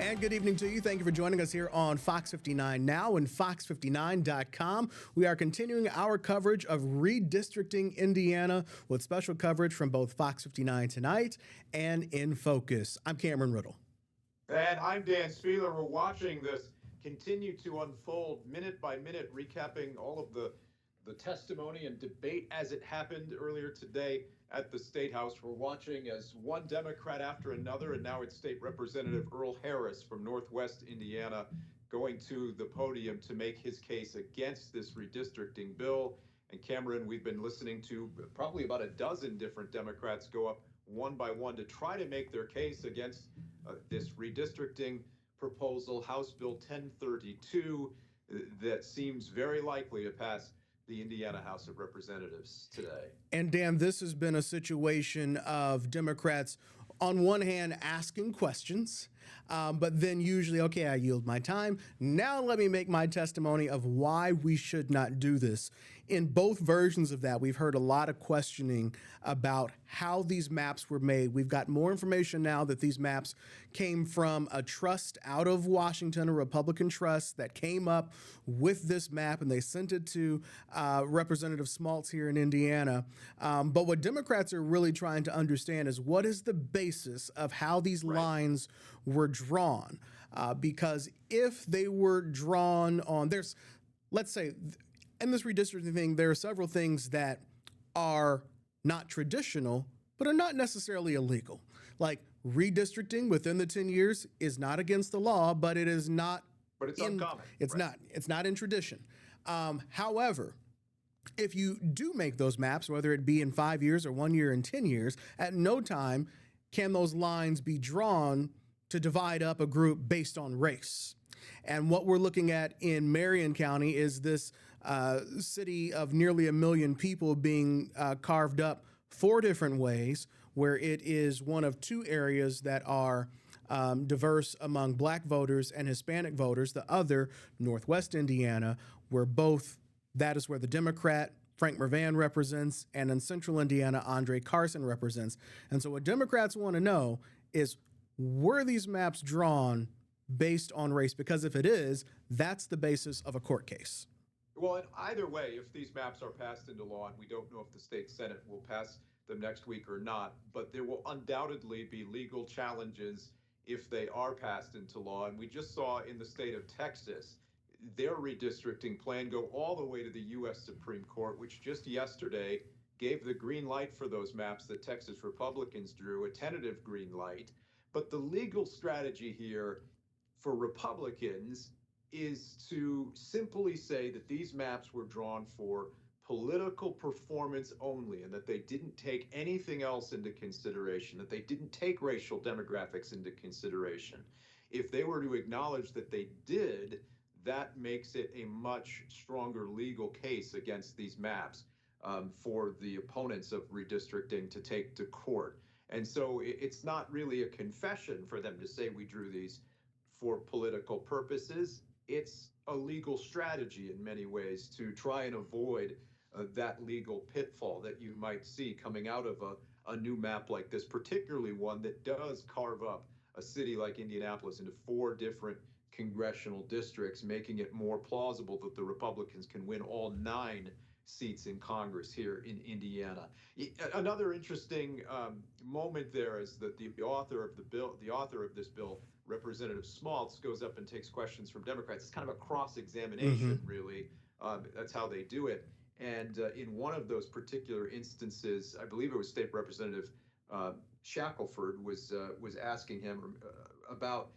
And good evening to you. Thank you for joining us here on Fox 59 Now and Fox59.com. We are continuing our coverage of redistricting Indiana with special coverage from both Fox 59 Tonight and In Focus. I'm Cameron Riddle. And I'm Dan Spieler. We're watching this continue to unfold minute by minute, recapping all of the testimony and debate as it happened earlier today at the State House. We're watching as one Democrat after another, and now it's State Representative Earl Harris from Northwest Indiana going to the podium to make his case against this redistricting bill. And Cameron, we've been listening to probably about a dozen different Democrats go up one by one to try to make their case against this redistricting proposal, House Bill 1032, that seems very likely to pass the Indiana House of Representatives today. And Dan, this has been a situation of Democrats on one hand asking questions, but then usually, okay, I yield my time. Now let me make my testimony of why we should not do this. In both versions of that, we've heard a lot of questioning about how these maps were made. We've got more information now that these maps came from a trust out of Washington, a Republican trust that came up with this map, and they sent it to Representative Smaltz here in Indiana. But what Democrats are really trying to understand is what is the basis of how these lines were drawn, because if they were drawn on, let's say, in this redistricting thing, there are several things that are not traditional, but are not necessarily illegal. Like redistricting within the 10 years is not against the law, but it is not. But it's uncommon. It's not in tradition. However, if you do make those maps, whether it be in 5 years or 1 year and 10 years, at no time can those lines be drawn to divide up a group based on race. And what we're looking at in Marion County is this city of nearly 1 million people being carved up 4 different ways, where it is one of 2 areas that are diverse among black voters and Hispanic voters. The other, Northwest Indiana, that is where the Democrat Frank Mervan represents, and in Central Indiana, Andre Carson represents. And so what Democrats want to know is, were these maps drawn based on race? Because if it is, that's the basis of a court case. Well, in either way, if these maps are passed into law, and we don't know if the state Senate will pass them next week or not, but there will undoubtedly be legal challenges if they are passed into law. And we just saw in the state of Texas, their redistricting plan go all the way to the U.S. Supreme Court, which just yesterday gave the green light for those maps that Texas Republicans drew, a tentative green light. But the legal strategy here for Republicans is to simply say that these maps were drawn for political performance only, and that they didn't take anything else into consideration, that they didn't take racial demographics into consideration. If they were to acknowledge that they did, that makes it a much stronger legal case against these maps for the opponents of redistricting to take to court. And so it's not really a confession for them to say we drew these for political purposes. It's a legal strategy in many ways to try and avoid that legal pitfall that you might see coming out of a new map like this, particularly one that does carve up a city like Indianapolis into 4 different congressional districts, making it more plausible that the Republicans can win all 9 seats in Congress here in Indiana. Another interesting moment there is that the author of this bill, Representative Smaltz, goes up and takes questions from Democrats. It's kind of a cross-examination, really. That's how they do it. And in one of those particular instances, I believe it was State Representative Shackelford was asking him about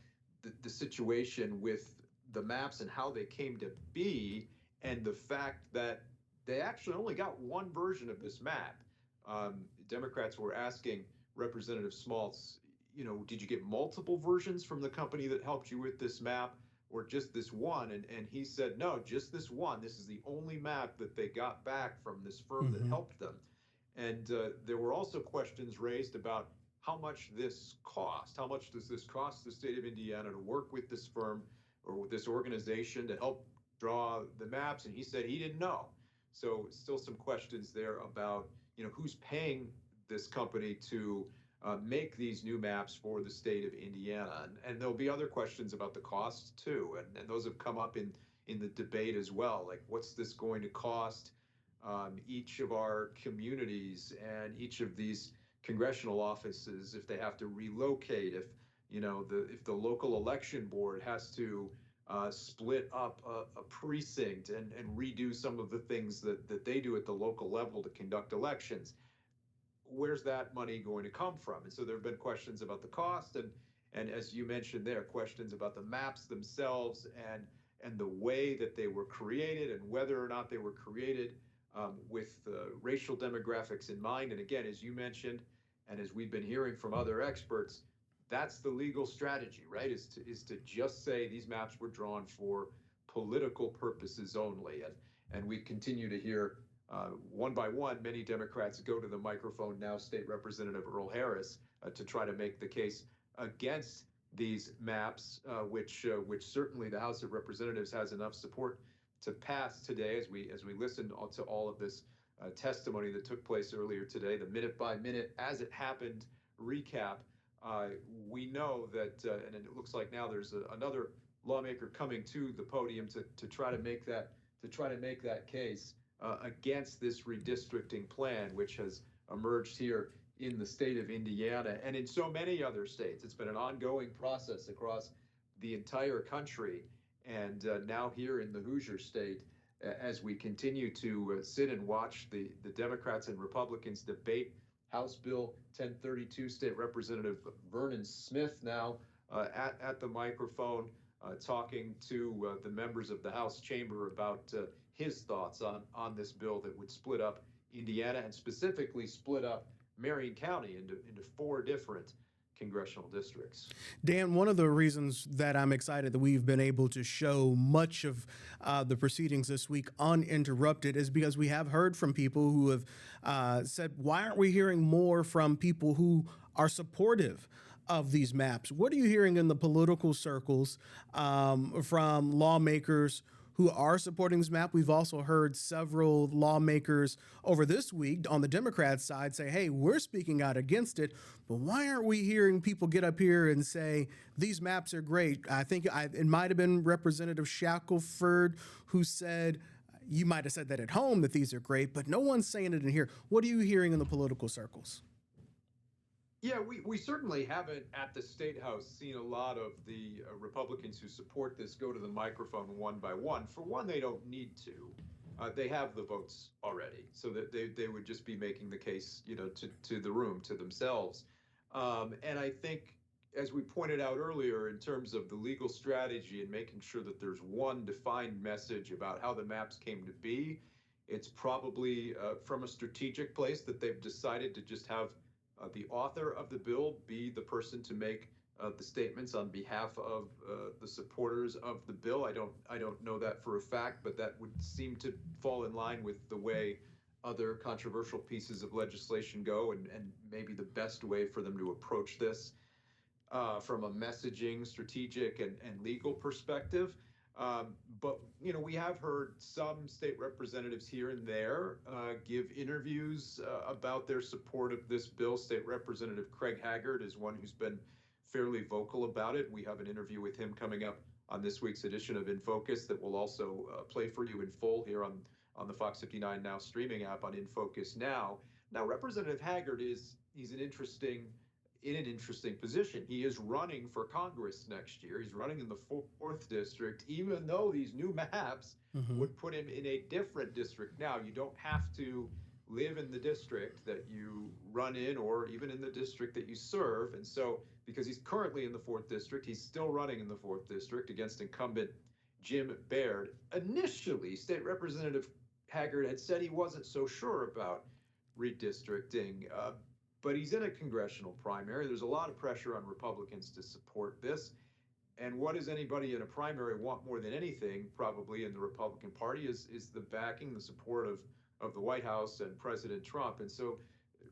the situation with the maps and how they came to be, and the fact that they actually only got one version of this map. Democrats were asking Representative Smaltz, did you get multiple versions from the company that helped you with this map, or just this one? And he said, no, just this one. This is the only map that they got back from this firm that helped them. And there were also questions raised about how much this cost. How much does this cost the state of Indiana to work with this firm or with this organization to help draw the maps? And he said he didn't know. So still some questions there about, who's paying this company to make these new maps for the state of Indiana. And there'll be other questions about the cost too. And those have come up in the debate as well. Like, what's this going to cost each of our communities and each of these congressional offices if they have to relocate, if if the local election board has to split up a precinct and redo some of the things that they do at the local level to conduct elections. Where's that money going to come from? And so there have been questions about the cost, and as you mentioned there, questions about the maps themselves and the way that they were created and whether or not they were created with racial demographics in mind. And again, as you mentioned, and as we've been hearing from other experts, that's the legal strategy, right? Is to just say these maps were drawn for political purposes only. And we continue to hear one by one, many Democrats go to the microphone now, State Representative Earl Harris, to try to make the case against these maps, which certainly the House of Representatives has enough support to pass today. As we listen to all of this testimony that took place earlier today, the minute by minute as it happened recap, we know that, and it looks like now there's another lawmaker coming to the podium to try to make that case against this redistricting plan, which has emerged here in the state of Indiana and in so many other states. It's been an ongoing process across the entire country, and now here in the Hoosier State, as we continue to sit and watch the Democrats and Republicans debate House Bill 1032, State Representative Vernon Smith now at the microphone, talking to the members of the House chamber about his thoughts on this bill that would split up Indiana and specifically split up Marion County into 4 different congressional districts. Dan, one of the reasons that I'm excited that we've been able to show much of the proceedings this week uninterrupted is because we have heard from people who have said, why aren't we hearing more from people who are supportive of these maps? What are you hearing in the political circles from lawmakers who are supporting this map? We've also heard several lawmakers over this week on the Democrat side say, hey, we're speaking out against it, but why aren't we hearing people get up here and say these maps are great? I think it might have been Representative Shackelford who said, you might have said that at home that these are great, but no one's saying it in here. What are you hearing in the political circles? Yeah, we certainly haven't at the State House seen a lot of the Republicans who support this go to the microphone one by one. For one, they don't need to. They have the votes already, so that they would just be making the case, to the room, to themselves. And I think, as we pointed out earlier, in terms of the legal strategy and making sure that there's one defined message about how the maps came to be, it's probably from a strategic place that they've decided to just have the author of the bill be the person to make the statements on behalf of the supporters of the bill. I don't know that for a fact, but that would seem to fall in line with the way other controversial pieces of legislation go, and maybe the best way for them to approach this from a messaging, strategic, and legal perspective. But we have heard some state representatives here and there give interviews about their support of this bill. State Representative Craig Haggard is one who's been fairly vocal about it. We have an interview with him coming up on this week's edition of In Focus that will also play for you in full here on the Fox 59 Now streaming app on In Focus Now. Now, Representative Haggard he's in an interesting position. He is running for Congress next year. He's running in the 4th district, even though these new maps would put him in a different district. Now, you don't have to live in the district that you run in or even in the district that you serve. And so, because he's currently in the 4th district, he's still running in the 4th district against incumbent Jim Baird. Initially, State Representative Haggard had said he wasn't so sure about redistricting, but he's in a congressional primary. There's a lot of pressure on Republicans to support this. And what does anybody in a primary want more than anything, probably in the Republican Party, is the backing, the support of the White House and President Trump. And so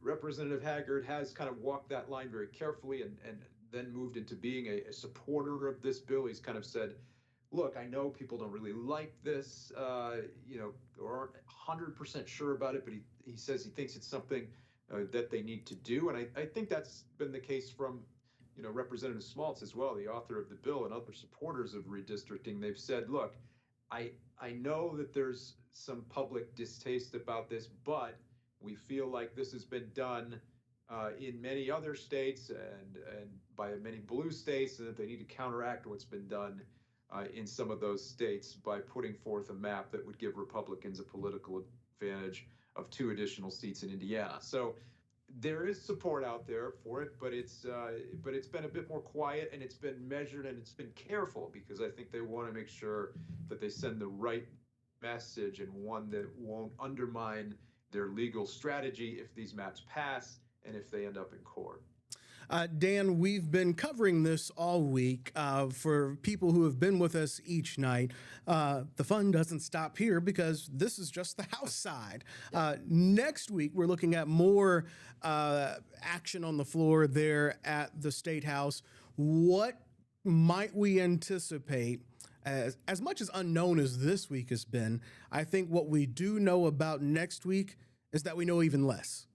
Representative Haggard has kind of walked that line very carefully and then moved into being a supporter of this bill. He's kind of said, look, I know people don't really like this, or aren't 100% sure about it, but he says he thinks it's something that they need to do. And I think that's been the case from, Representative Smaltz as well, the author of the bill, and other supporters of redistricting. They've said, look, I know that there's some public distaste about this, but we feel like this has been done in many other states and by many blue states, and that they need to counteract what's been done in some of those states by putting forth a map that would give Republicans a political advantage of 2 additional seats in Indiana. So there is support out there for it, but it's been a bit more quiet, and it's been measured, and it's been careful, because I think they want to make sure that they send the right message, and one that won't undermine their legal strategy if these maps pass and if they end up in court. Dan, we've been covering this all week. For people who have been with us each night, the fun doesn't stop here, because this is just the House side. Next week, we're looking at more action on the floor there at the State House. What might we anticipate? As much as unknown as this week has been, I think what we do know about next week is that we know even less.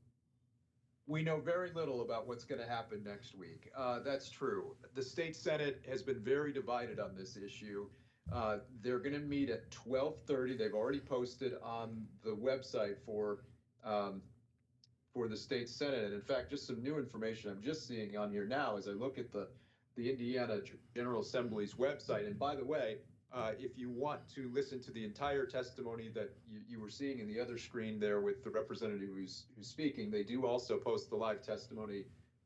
We know very little about what's going to happen next week. That's true. The state Senate has been very divided on this issue. They're going to meet at 12:30. They've already posted on the website for the state Senate. And in fact, just some new information I'm just seeing on here now as I look at the Indiana General Assembly's website. And by the way, if you want to listen to the entire testimony that you were seeing in the other screen there with the representative who's speaking, they do also post the live testimony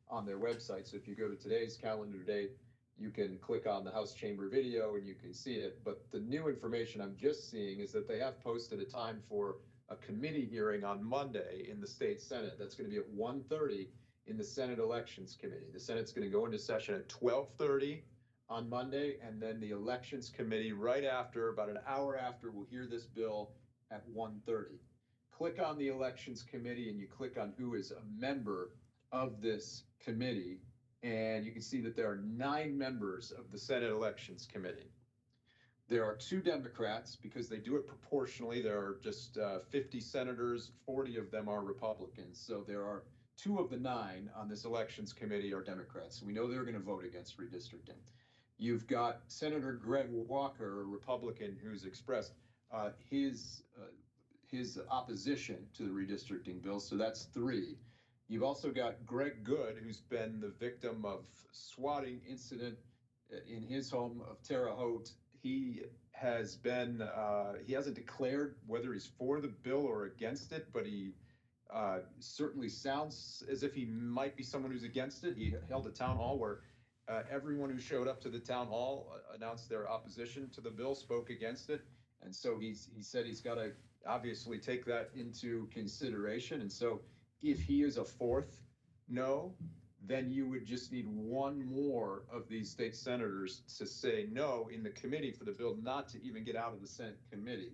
on their website. So if you go to today's calendar date, you can click on the House Chamber video and you can see it. But the new information I'm just seeing is that they have posted a time for a committee hearing on Monday in the state Senate. That's going to be at 1:30 in the Senate Elections Committee. The Senate's going to go into session at 12:30 on Monday, and then the Elections Committee right after, about an hour after, will hear this bill at 1:30. Click on the Elections Committee and you click on who is a member of this committee, and you can see that there are 9 members of the Senate Elections Committee. There are 2 Democrats, because they do it proportionally. There are just 50 senators, 40 of them are Republicans. So there are 2 of the 9 on this Elections Committee are Democrats. We know they're going to vote against redistricting. You've got Senator Greg Walker, a Republican, who's expressed his opposition to the redistricting bill. So that's 3. You've also got Greg Good, who's been the victim of swatting incident in his home of Terre Haute. He has been, he hasn't declared whether he's for the bill or against it, but he certainly sounds as if he might be someone who's against it. He held a town hall where everyone who showed up to the town hall announced their opposition to the bill, spoke against it. And so he said he's got to obviously take that into consideration. And so if he is a 4th no, then you would just need 1 more of these state senators to say no in the committee for the bill not to even get out of the Senate committee.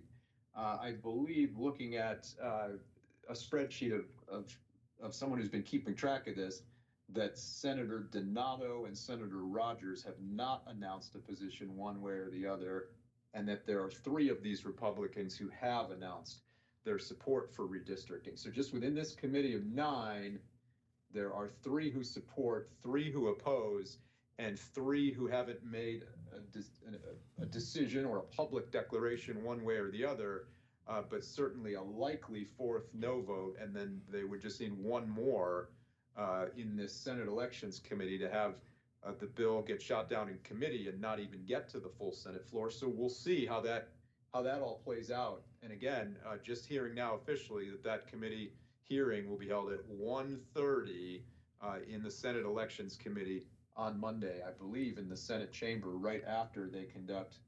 I believe, looking at a spreadsheet of someone who's been keeping track of this, that Senator Donato and Senator Rogers have not announced a position one way or the other, and that there are 3 of these Republicans who have announced their support for redistricting. So just within this committee of 9, there are 3 who support, 3 who oppose, and 3 who haven't made a decision or a public declaration one way or the other, but certainly a likely 4th no vote. And then they would just need 1 more in this Senate Elections Committee to have the bill get shot down in committee and not even get to the full Senate floor. So we'll see how that all plays out. And again, just hearing now officially that committee hearing will be held at 1:30 in the Senate Elections Committee on Monday, I believe, in the Senate chamber, right after they conduct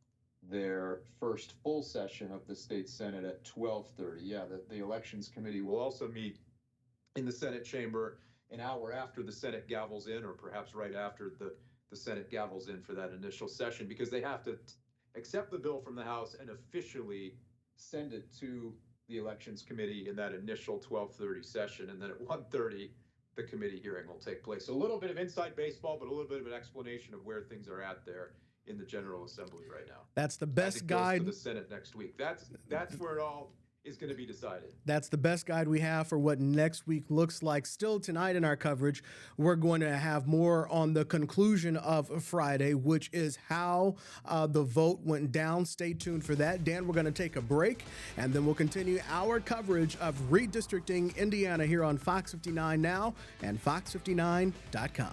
their first full session of the state Senate at 12:30. Yeah, the Elections Committee will also meet in the Senate chamber an hour after the Senate gavels in, or perhaps right after the Senate gavels in for that initial session, because they have to accept the bill from the House and officially send it to the Elections Committee in that initial 12:30 session. And then at 1:30, the committee hearing will take place. So a little bit of inside baseball, but a little bit of an explanation of where things are at there in the General Assembly right now. That's the best guide to the Senate next week. That's where it all is going to be decided. That's the best guide we have for what next week looks like. Still tonight in our coverage, we're going to have more on the conclusion of Friday, which is how the vote went down. Stay tuned for that. Dan, we're going to take a break, and then we'll continue our coverage of redistricting Indiana here on Fox 59 Now and Fox59.com.